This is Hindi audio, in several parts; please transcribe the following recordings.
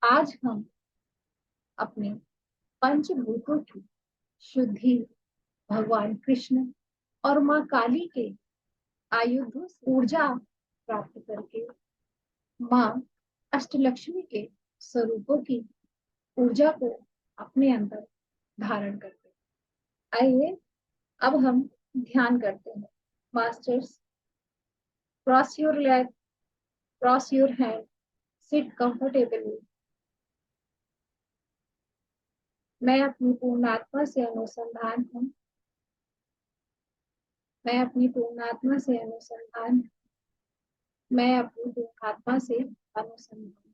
आज हम अपने पंचभूतों की शुद्धि भगवान कृष्ण और माँ काली के आयुधों से ऊर्जा प्राप्त करके माँ अष्टलक्ष्मी के स्वरूपों की ऊर्जा को अपने अंदर धारण करते हैं। आइए अब हम ध्यान करते हैं। Masters, cross your leg, cross your hand, seat comfortably. मैं अपनी पूर्णात्मा से अनुसंधान हूँ। मैं अपनी पूर्णात्मा से अनुसंधान मैं अपनी पूर्णात्मा से अनुसंधान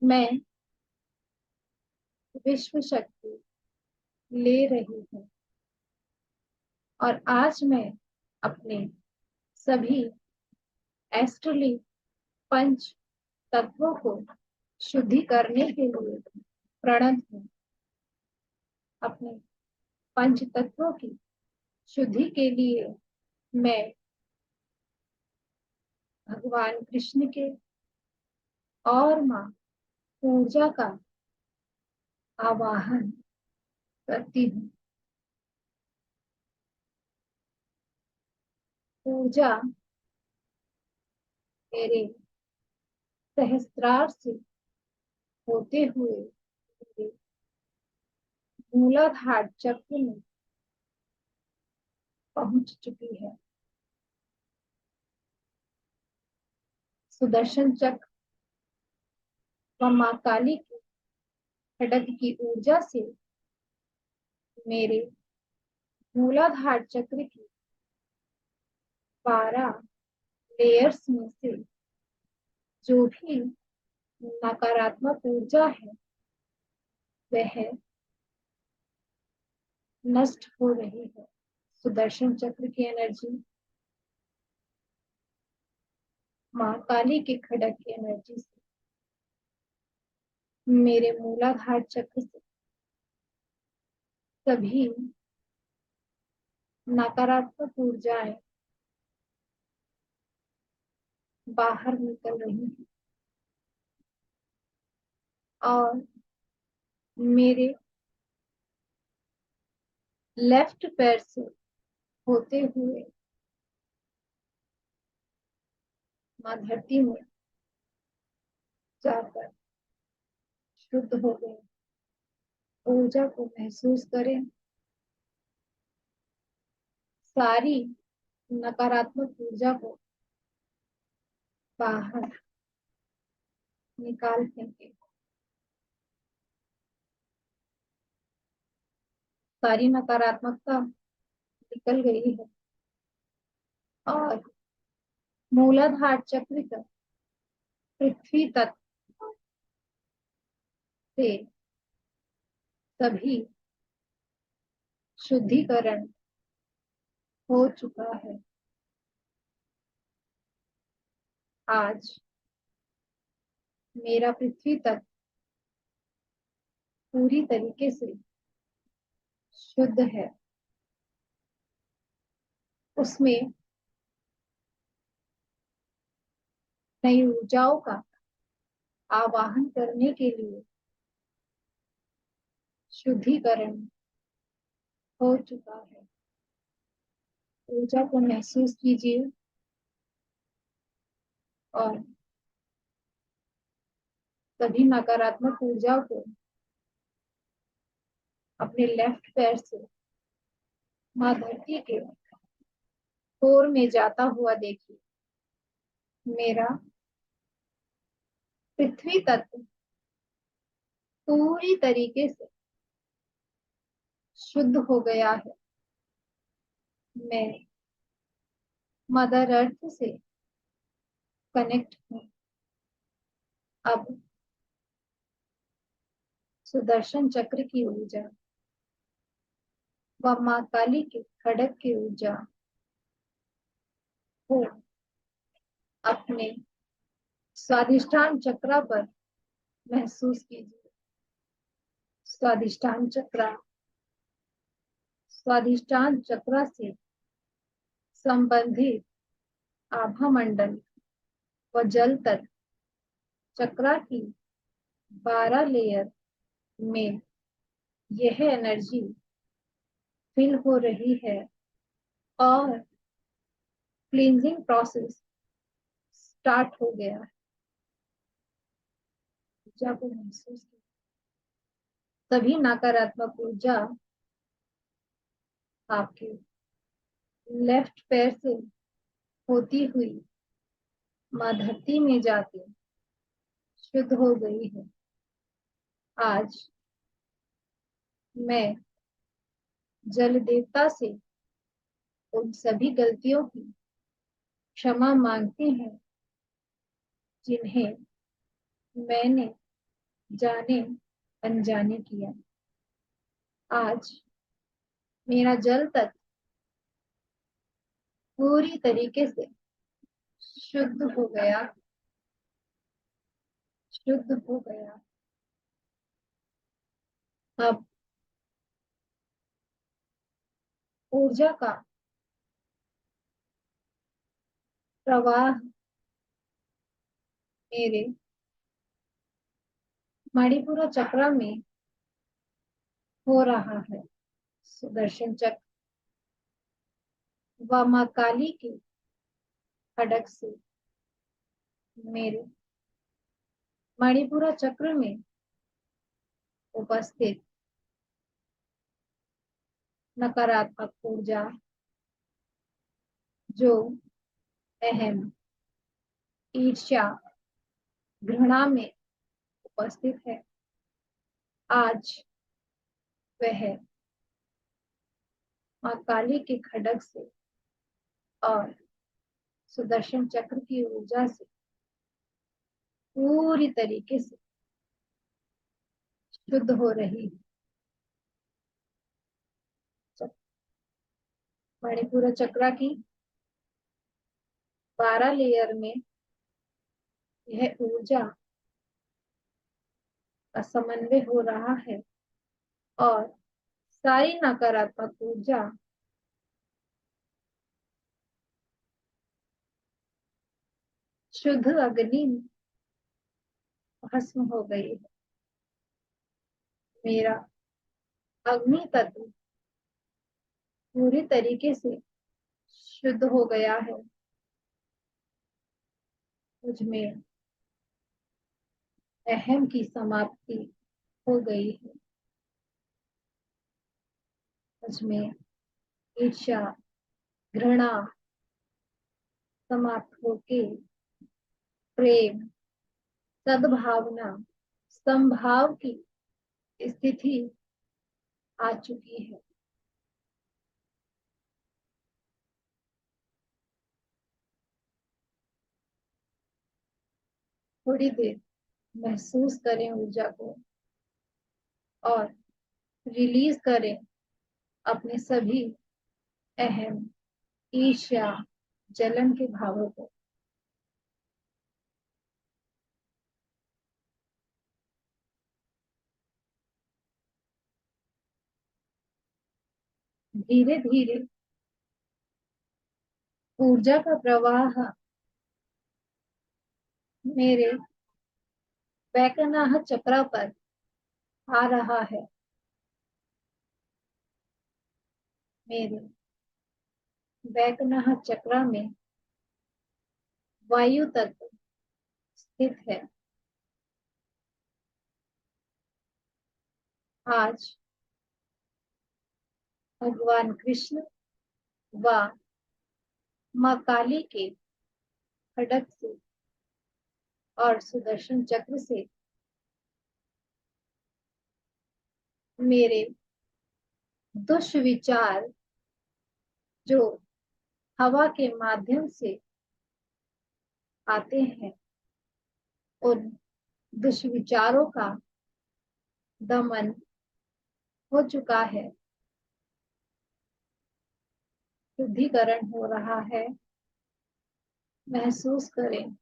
मैं विश्व शक्ति ले रही हूँ और आज मैं अपने सभी एस्ट्रली पंच तत्वों को शुद्धि करने के लिए प्रणत हूँ। अपने पंच तत्वों की शुद्धि के लिए मैं भगवान कृष्ण के और माँ ऊर्जा का आवाहन करती हूँ। ऊर्जा मेरे सहस्त्रार से होते हुए मेरे मूलाधार चक्र में पहुंच चुकी है। सुदर्शन चक्र व माँ काली की खड्ग की ऊर्जा से मेरे मूलाधार चक्र की 12 लेयर्स में से जो भी नकारात्मक ऊर्जा है वह नष्ट हो रही है। सुदर्शन चक्र की एनर्जी, माँ काली के खड्ग की एनर्जी से मेरे मूलाधार चक्र से सभी नकारात्मक ऊर्जाएं बाहर निकल रही हैं और मेरे लेफ्ट पैर से होते हुए माँ धरती में जाकर शुद्ध हो गए। ऊर्जा को महसूस करें। सारी नकारात्मक ऊर्जा को बाहर निकाल फेंके। सारी नकारात्मकता निकल गई है और मूलाधार चक्र का पृथ्वी तत्व से सभी शुद्धिकरण हो चुका है। आज मेरा पृथ्वी तत्व पूरी तरीके से शुद्ध है। उसमें नई ऊर्जाओं का आवाहन करने के लिए शुद्धिकरण हो चुका है। ऊर्जा को महसूस कीजिए और सभी नकारात्मक ऊर्जा को अपने लेफ्ट पैर से माँ धरती के कोर में जाता हुआ देखिए। मेरा पृथ्वी तत्व पूरी तरीके से शुद्ध हो गया है। मैं मदर अर्थ से कनेक्ट हूँ। अब सुदर्शन चक्र की ऊर्जा व माँ काली के खड्ग की ऊर्जा को अपने स्वादिष्ठान चक्र पर महसूस कीजिए। स्वादिष्ठान चक्र स्वादिष्ठान चक्र से संबंधित आभा मंडल व जल तत्व चक्रा की 12 लेयर में यह एनर्जी फिल हो रही है और क्लींजिंग प्रोसेस स्टार्ट हो गया है। ऊर्जा को महसूस किया, तभी नकारात्मक ऊर्जा आपके लेफ्ट पैर से होती हुई माँ धरती में जाके शुद्ध हो गई है। आज मैं जल देवता से उन सभी गलतियों की क्षमा मांगती हूँ जिन्हें मैंने जाने अनजाने किया। आज मेरा जल तत्व पूरी तरीके से शुद्ध हो गया, शुद्ध हो गया। अब ऊर्जा का प्रवाह मेरे मणिपुरा चक्र में हो रहा है। सुदर्शन चक्र व माँ काली के खड्ग से मेरे मणिपुरा चक्र में उपस्थित नकारात्मक ऊर्जा जो अहम, ईर्ष्या, घृणा में उपस्थित है, आज वह माँ काली के खड्ग से और सुदर्शन चक्र की ऊर्जा से पूरी तरीके से शुद्ध हो रही है। मणिपुर चक्र की 12 लेयर में यह ऊर्जा का समन्वय हो रहा है और सारी नकारात्मक ऊर्जा शुद्ध अग्नि भस्म हो गई है। मेरा अग्नि तत्व पूरी तरीके से शुद्ध हो गया है। मुझ में अहम की समाप्ति हो गई है। मुझ में ईर्ष्या, घृणा समाप्त होके प्रेम, सद्भावना, संभाव की स्थिति आ चुकी है। थोड़ी देर महसूस करें ऊर्जा को और रिलीज करें अपने सभी अहम, ईर्ष्या, जलन के भावों को। धीरे धीरे ऊर्जा का प्रवाह मेरे वैकनाह चक्र पर आ रहा है। मेरे वैकनाह चक्र में वायु तत्व स्थित है। आज भगवान कृष्ण व माँ काली के खड्ग से और सुदर्शन चक्र से मेरे दुष्विचार जो हवा के माध्यम से आते हैं, उन दुष्विचारों का दमन हो चुका है, शुद्धिकरण हो रहा है। महसूस करें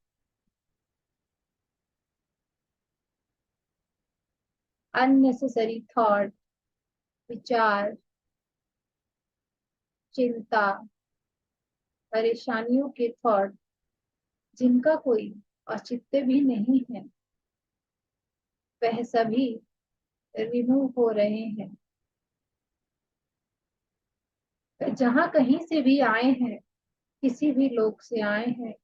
अननेसेसरी थॉट, विचार, चिंता, परेशानियों के थॉट जिनका कोई औचित्य भी नहीं है, वह सभी रिमूव हो रहे हैं। जहां कहीं से भी आए हैं, किसी भी लोक से आए हैं,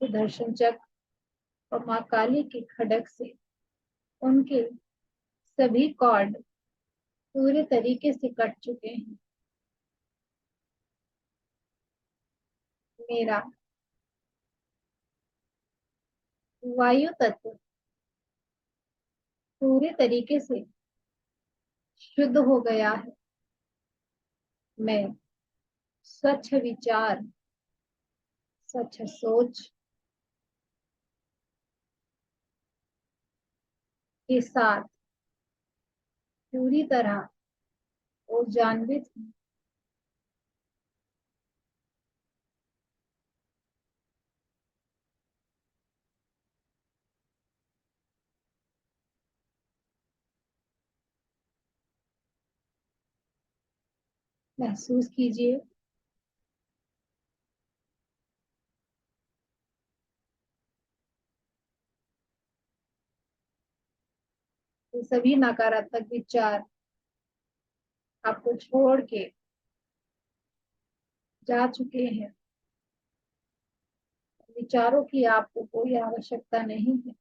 सुदर्शन चक्र और माँ काली के खड्ग से उनके सभी कॉर्ड पूरे तरीके से कट चुके हैं। मेरा वायु तत्व पूरे तरीके से शुद्ध हो गया है। मैं स्वच्छ विचार, स्वच्छ सोच के साथ पूरी तरह ऊर्जान्वित हूँ। महसूस कीजिए कि सभी नकारात्मक विचार आपको छोड़ के जा चुके हैं। विचारों की आपको कोई आवश्यकता नहीं है,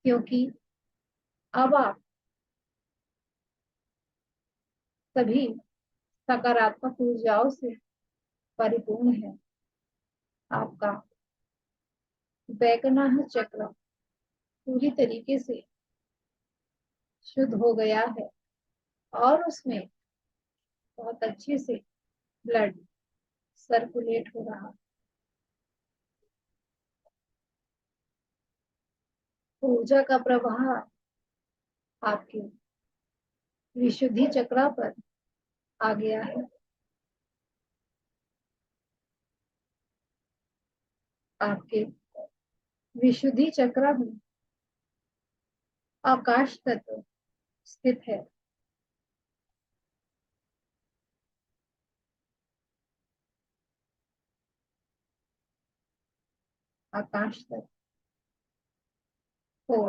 क्योंकि अब आप सभी सकारात्मक ऊर्जाओं से परिपूर्ण है। आपका वैगनाह चक्र पूरी तरीके से शुद्ध हो गया है और उसमें बहुत अच्छे से ब्लड सर्कुलेट हो रहा है। ऊर्जा का प्रवाह आपके विशुद्धि चक्र पर आ गया है। आपके विशुद्धि चक्र में आकाश तत्व स्थित है। आकाश तत्व को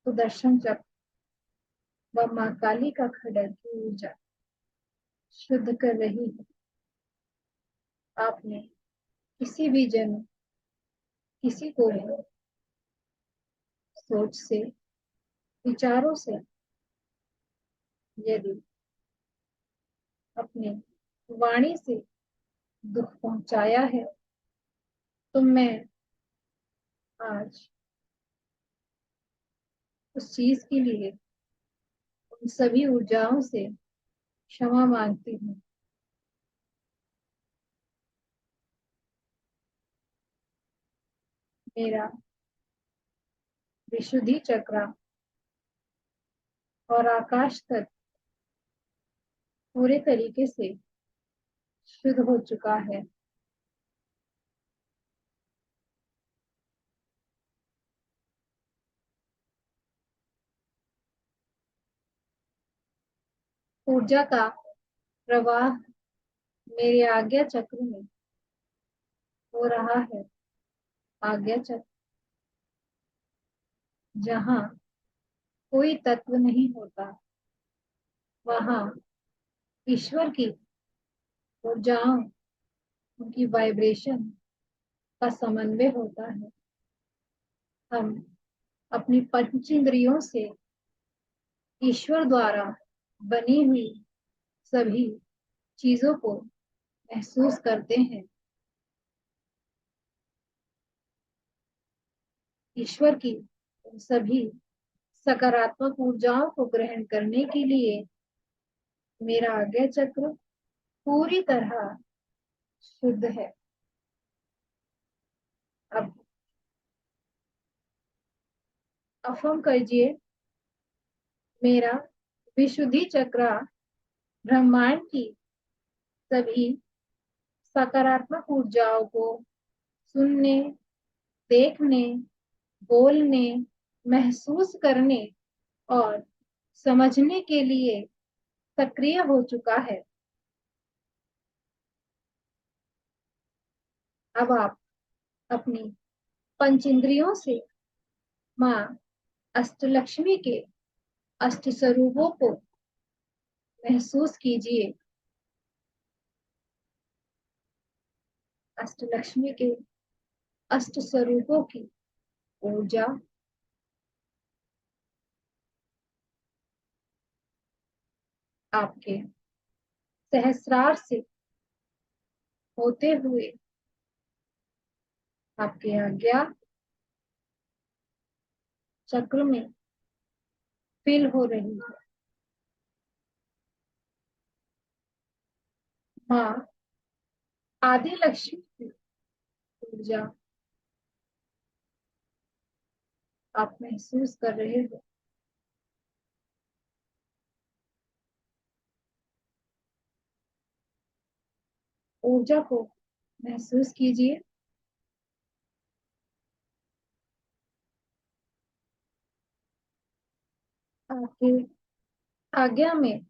सुदर्शन चक्र व माँ काली का खड्ग की ऊर्जा शुद्ध कर रही है। आपने किसी भी जन्म, किसी को भी सोच से, विचारों से यदि अपनी वाणी से दुख पहुंचाया है, तो मैं आज उस चीज के लिए उन सभी ऊर्जाओं से क्षमा मांगती हूँ। मेरा विशुद्धि चक्र और आकाश तक पूरे तरीके से शुद्ध हो चुका है। ऊर्जा का प्रवाह मेरे आज्ञा चक्र में हो रहा है। आज्ञा चक्र जहाँ कोई तत्व नहीं होता, वहाँ ईश्वर की ऊर्जाओं, उनकी वाइब्रेशन का समन्वय होता है। हम अपनी पंचेंद्रियों से ईश्वर द्वारा बनी हुई सभी चीजों को महसूस करते हैं। ईश्वर की सभी सकारात्मक ऊर्जाओं को ग्रहण करने के लिए मेरा आज्ञा चक्र पूरी तरह शुद्ध है। अब अफर्म कीजिए, मेरा विशुद्धि चक्र ब्रह्मांड की सभी सकारात्मक ऊर्जाओं को सुनने, देखने, बोलने, महसूस करने और समझने के लिए सक्रिय हो चुका है। अब आप अपनी पंचेंद्रियों से माँ अष्टलक्ष्मी के अष्ट स्वरूपों को महसूस कीजिए। अष्टलक्ष्मी के अष्ट स्वरूपों की ऊर्जा आपके सहस्रार से होते हुए आपके आज्ञा चक्र में फिल हो रही है। माँ आदि लक्ष्मी की ऊर्जा आप महसूस कर रहे हो। ऊर्जा को महसूस कीजिए। आपके आज्ञा में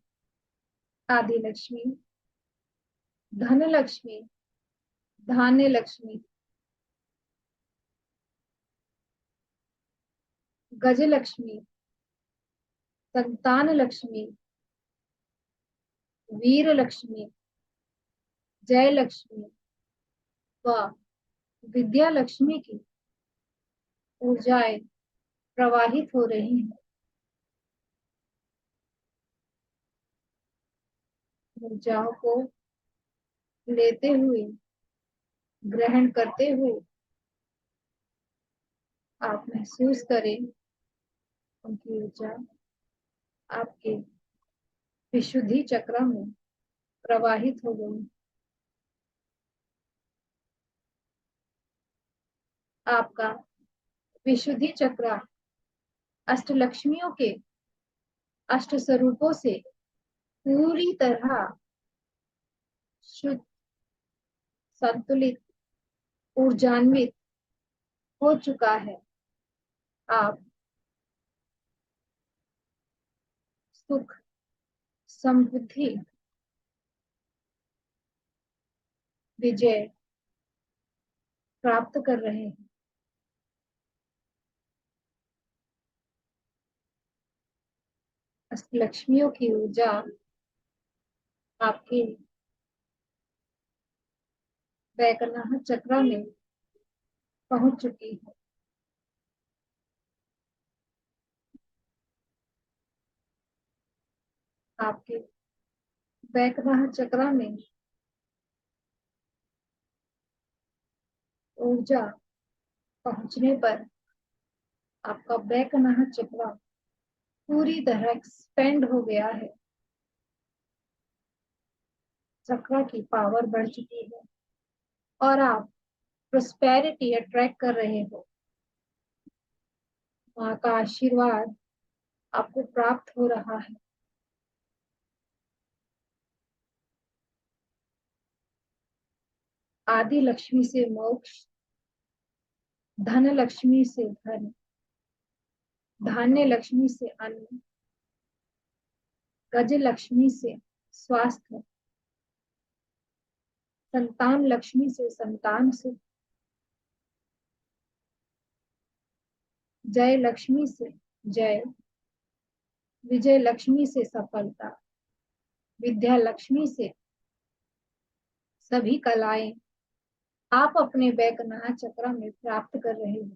आदि लक्ष्मी, धन लक्ष्मी, धान्य लक्ष्मी, गज लक्ष्मी, संतान लक्ष्मी, वीर लक्ष्मी, जय लक्ष्मी व विद्या लक्ष्मी की ऊर्जाएं प्रवाहित हो रही हैं। ऊर्जाओं को लेते हुए, ग्रहण करते हुए आप महसूस करें उनकी ऊर्जा आपके विशुद्धि चक्र में प्रवाहित हो गई। आपका विशुद्धि चक्र अष्टलक्ष्मियों के अष्ट स्वरूपों से पूरी तरह शुद्ध, संतुलित, ऊर्जान्वित हो चुका है। आप सुख, समृद्धि, विजय प्राप्त कर रहे हैं। अष्टलक्ष्मियों की ऊर्जा आपके वैकनाथ चक्र में पहुंच चुकी है। आपके वैकनाथ चक्र में ऊर्जा पहुंचने पर आपका वैकनाथ चक्र पूरी तरह एक्सपेंड हो गया है। चक्र की पावर बढ़ चुकी है और आप प्रोस्पेरिटी अट्रैक्ट कर रहे हो। माँ का आशीर्वाद आपको प्राप्त हो रहा है। आदि लक्ष्मी से मोक्ष, धन लक्ष्मी से धन, धान्य लक्ष्मी से अन्न, गज लक्ष्मी से स्वास्थ्य, संतान लक्ष्मी से संतान सुख, जय लक्ष्मी से जय, विजय लक्ष्मी से सफलता, विद्या लक्ष्मी से सभी कलाएं आप अपने बैकनाथ चक्र में प्राप्त कर रहे हो।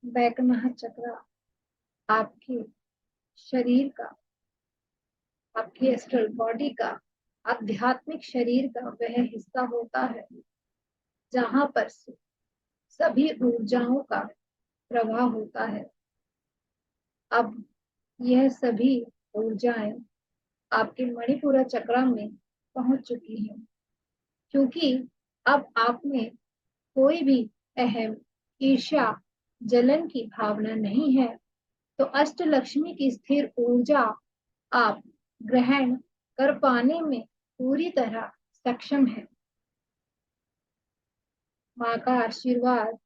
बैकनाथ चक्र आपके शरीर का, आपकी एस्ट्रल बॉडी का, आध्यात्मिक शरीर का वह हिस्सा होता है जहां पर सभी ऊर्जाओं का प्रवाह होता है। अब यह सभी ऊर्जाएं आपके मणिपुरा चक्र में पहुंच चुकी हैं, क्योंकि अब आप में कोई भी अहम, ईर्ष्या, जलन की भावना नहीं है। तो अष्टलक्ष्मी की स्थिर ऊर्जा आप ग्रहण कर पाने में पूरी तरह सक्षम है। माँ का आशीर्वाद,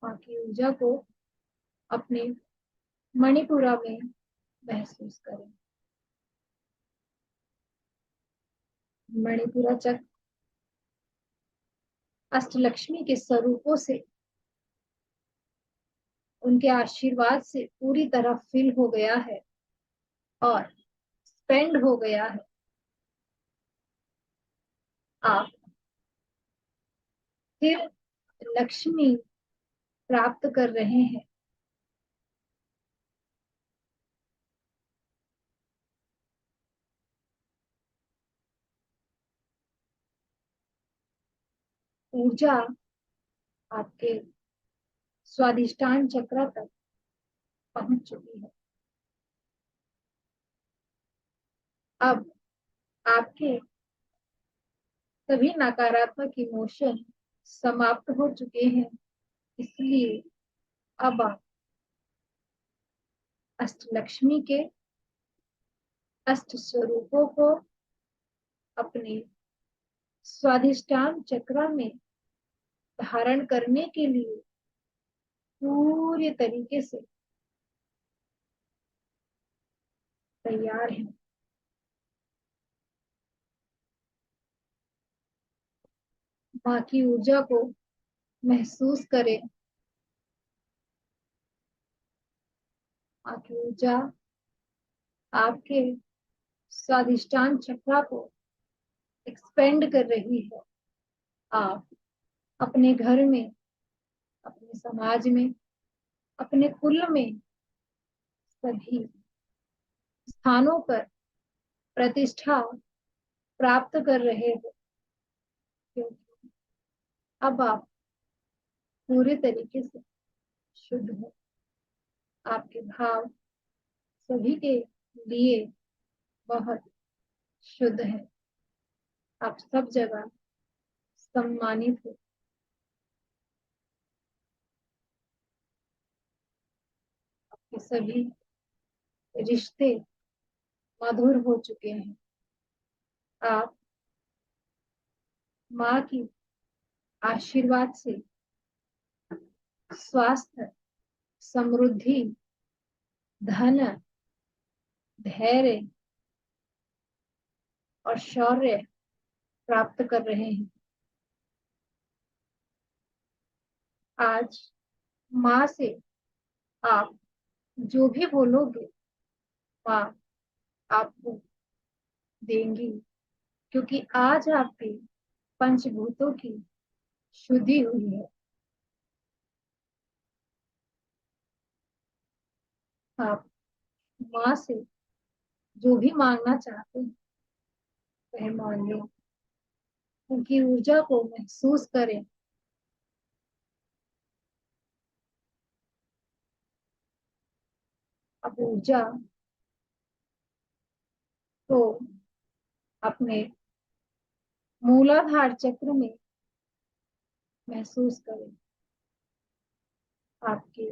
माँ की ऊर्जा को अपने मणिपुरा में महसूस करें। मणिपुरा चक्र अष्टलक्ष्मी के स्वरूपों से उनके आशीर्वाद से पूरी तरह फिल हो गया है और स्पेंड हो गया है। आप फिर लक्ष्मी प्राप्त कर रहे हैं। ऊर्जा आपके स्वादिष्टान चक्र तक पहुंच चुकी है। अब आपके सभी नकारात्मक इमोशन समाप्त हो चुके हैं, इसलिए अब आप अष्टलक्ष्मी के अष्ट स्वरूपों को अपने स्वादिष्टान चक्र में धारण करने के लिए पूरे तरीके से तैयार हैं। माँ की ऊर्जा को महसूस करें। माँ की ऊर्जा आपके स्वादिष्टान चक्र को एक्सपेंड कर रही है। आप अपने घर में, अपने समाज में, अपने कुल में सभी स्थानों पर प्रतिष्ठा प्राप्त कर रहे हो, क्योंकि अब आप पूरे तरीके से शुद्ध हो। आपके भाव सभी के लिए बहुत शुद्ध है। आप सब जगह सम्मानित हो। आपके सभी रिश्ते मधुर हो चुके हैं। आप माँ की आशीर्वाद से स्वास्थ्य, समृद्धि, धन, धैर्य और शौर्य प्राप्त कर रहे हैं। आज माँ से आप जो भी बोलोगे, माँ आपको देंगी, क्योंकि आज आपके पंचभूतों की शुद्धि हुई है। आप माँ से जो भी मांगना चाहते हैं वह मांगे। उनकी ऊर्जा को महसूस करें। अब ऊर्जा को अपने मूलाधार चक्र में महसूस करें। आपके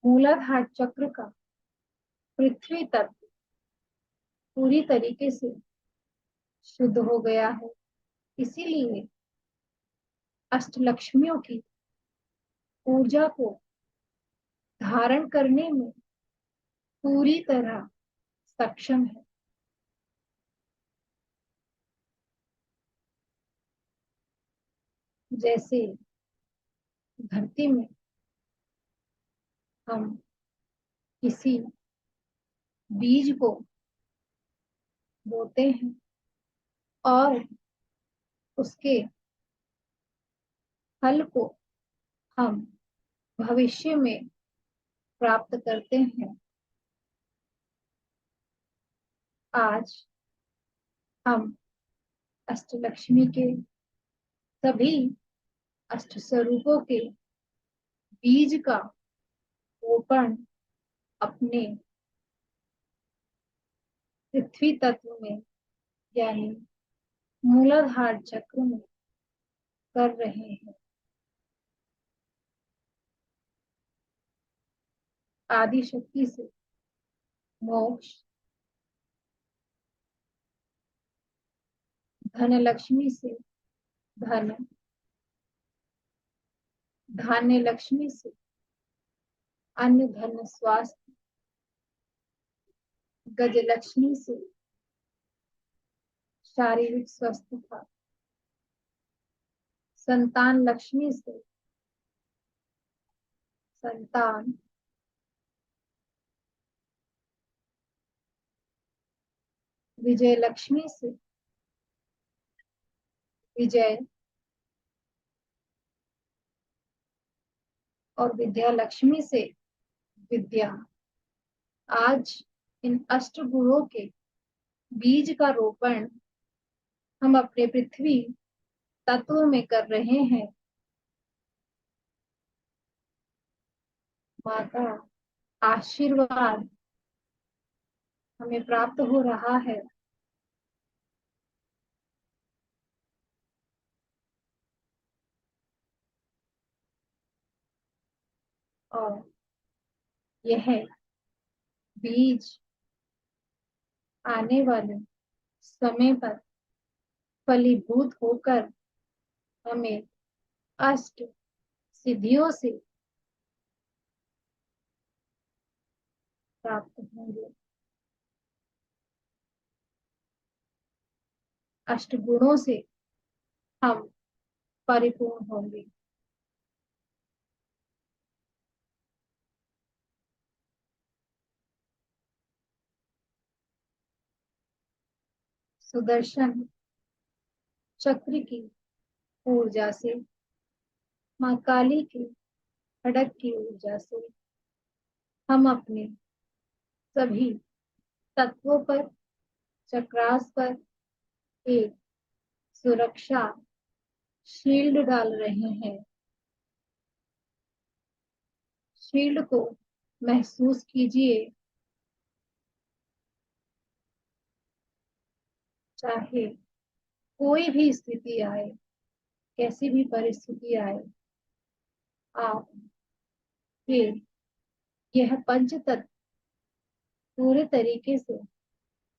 मूलाधार चक्र का पृथ्वी तत्व पूरी तरीके से शुद्ध हो गया है, इसीलिए अष्टलक्ष्मियों की ऊर्जा को धारण करने में पूरी तरह सक्षम है। जैसे धरती में हम किसी बीज को बोते हैं और उसके फल को हम भविष्य में प्राप्त करते हैं। आज हम अष्टलक्ष्मी के सभी अष्ट स्वरूपों के बीज का रोपण अपने पृथ्वी तत्व में यानी मूलाधार चक्र में कर रहे हैं। आदि शक्ति से मोक्ष, धन लक्ष्मी से धन, धान्य लक्ष्मी से अन्न धन स्वास्थ्य, गज लक्ष्मी से शारीरिक स्वस्थता, संतान लक्ष्मी से संतान, विजय लक्ष्मी से विजय और विद्या लक्ष्मी से विद्या। आज इन अष्ट गुणों के बीज का रोपण हम अपने पृथ्वी तत्व में कर रहे हैं। माँ का आशीर्वाद हमें प्राप्त हो रहा है और यह बीज आने वाले समय पर फलीभूत होकर हमें अष्ट सिद्धियों से प्राप्त होंगे, अष्ट गुणों से हम परिपूर्ण होंगे। सुदर्शन चक्र की ऊर्जा से, माँ काली की खड़ग की ऊर्जा से हम अपने सभी तत्वों पर, चक्रास पर एक सुरक्षा शील्ड डाल रहे हैं। शील्ड को महसूस कीजिए, चाहे कोई भी स्थिति आए, कैसी भी परिस्थिति आए, आप ये यह पंच तत्व पूरे तरीके से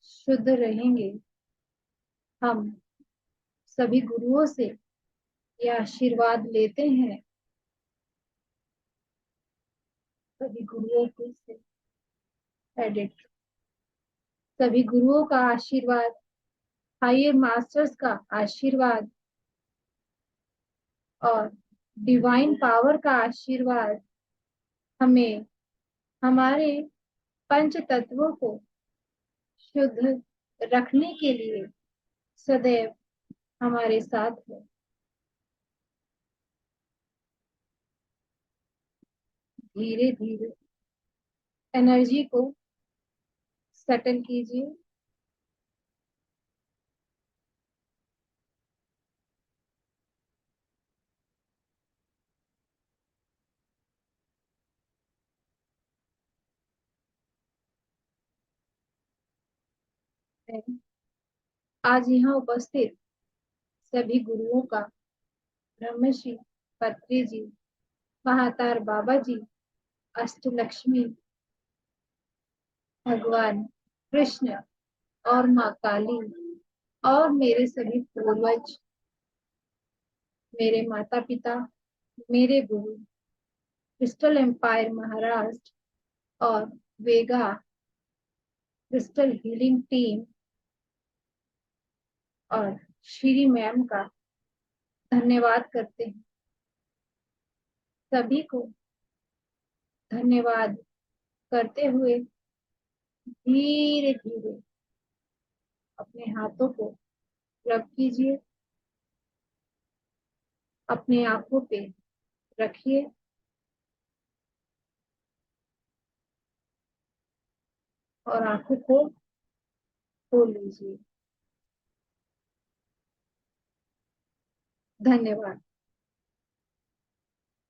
शुद्ध रहेंगे। हम सभी गुरुओं से ये आशीर्वाद लेते हैं, सभी गुरुओं के से एडिट, सभी गुरुओं का आशीर्वाद, हायर मास्टर्स का आशीर्वाद और डिवाइन पावर का आशीर्वाद हमें हमारे पंच तत्वों को शुद्ध रखने के लिए सदैव हमारे साथ है। धीरे धीरे एनर्जी को सेटल कीजिए। आज यहाँ उपस्थित सभी गुरुओं का, ब्रह्मश्री पत्री जी, महातार बाबा जी, अष्टलक्ष्मी, भगवान कृष्ण और माँ काली और मेरे सभी पूर्वज, मेरे माता पिता, मेरे गुरु, क्रिस्टल एम्पायर महाराष्ट्र और वेगा क्रिस्टल हीलिंग टीम और श्री मैम का धन्यवाद करते हैं। सभी को धन्यवाद करते हुए धीरे धीरे अपने हाथों को रब कीजिए, अपने आंखों पे रखिए और आंखों को खोल लीजिए। धन्यवाद।